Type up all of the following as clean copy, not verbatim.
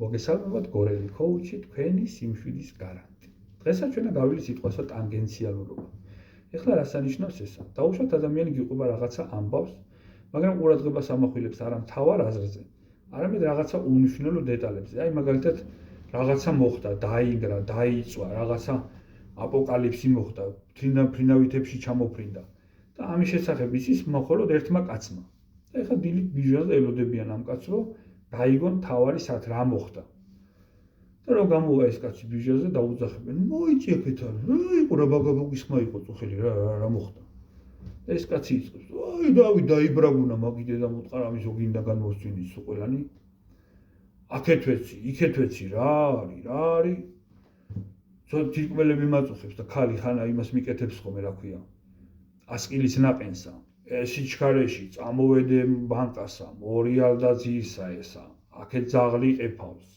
მოგესალმებათ გორელი ქოუჩი, თქვენი სიმშვიდის გარანტი. დღესაც ჩვენა გავილი სიტყვასა ტანგენციალურობა. ეხლა რას ანიშნავს ესა? დაუშვათ ადამიანი გიყვება რაღაცა ამბავს, მაგრამ ყურადღებას ამახვილებს არა მთავარ აზრზე, არამედ რაღაცა უმნიშვნელო დეტალებზე. აი მაგალითად რაღაცა მოხდა, დაინგრა, დაიწვა, რაღაცა აპოკალიფსი მოხდა, ფრინავითებში ჩამოფრინდა. და ამის შესახებ იცის მხოლოდ ერთმა კაცმა. და ეხლა დილით ბიჟაზე ელოდებიან ამ კაცს, რომ დაიგონ თავარი სად რა მოხდა. და რომ გამოვა ეს კაცი ბიჟაზე დაუძახებენ, მოიწი აქეთ არა, იყო რა ბაგაბოგის ხმა იყო წუხელი რა მოხდა. და ეს კაცი იწყებს, აი დავი დაიბრაგუნა მაგიდე და მოტყარ ამის ოგინდა განმოსწვინის ყველანი. აქეთ ვეცი, იქეთ ვეცი, რა არის? ცოტა თირკმელები მაწუხებს და ქალი ხანა იმას მიკეთებს ხოლმე რა ქვია. ასკილის ნაყენსა. სიჩქარეში წამოვედე ბანკასა, მორიალ და ძირსა ესა. აქეთ ძაღლი ყეფავს.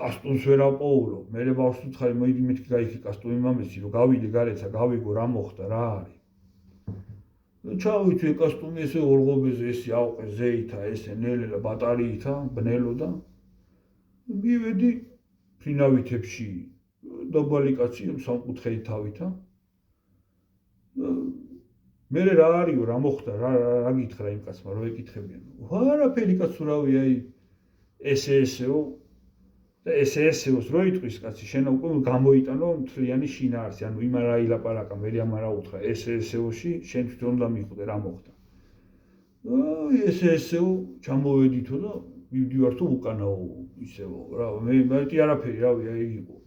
კასტუმს ვერ აპოულო, მე ბავშვს ვუთხარი მოიდი მეთქი გაიქი კასტუმი მამესი, რომ გავიდე გარეცა, გავიგო რა მოხდა, რა არის. ჩავიცვი კასტუმი ესე ორღობეზე ესე აუყე ზეითა, ესე ნელელა ბატარიითა, ბნელო და მივედი ფრინავითებში, დაბალი კაცი სამკუთხედი თავითა. მე რა არისო, რა მოხდა, რა გითხრა იმ კაცმა, რო ეკითხებიან. ვარაფერი კაცო რავი, აი ესეო და ესეოს რო იტყვის კაცი, შენ უკვე გამოიტანო მთლიანი შინაარსი, ანუ იმ რა ილაპარაკა, მე ამარა უთხრა, ესეოში შენ თვითონ უნდა მიხვდე რა მოხდა. აი ესეო ჩამოვედითო და მივდივართო უკანაო ისეო, რა მე არაფერი რავი, აი იყო.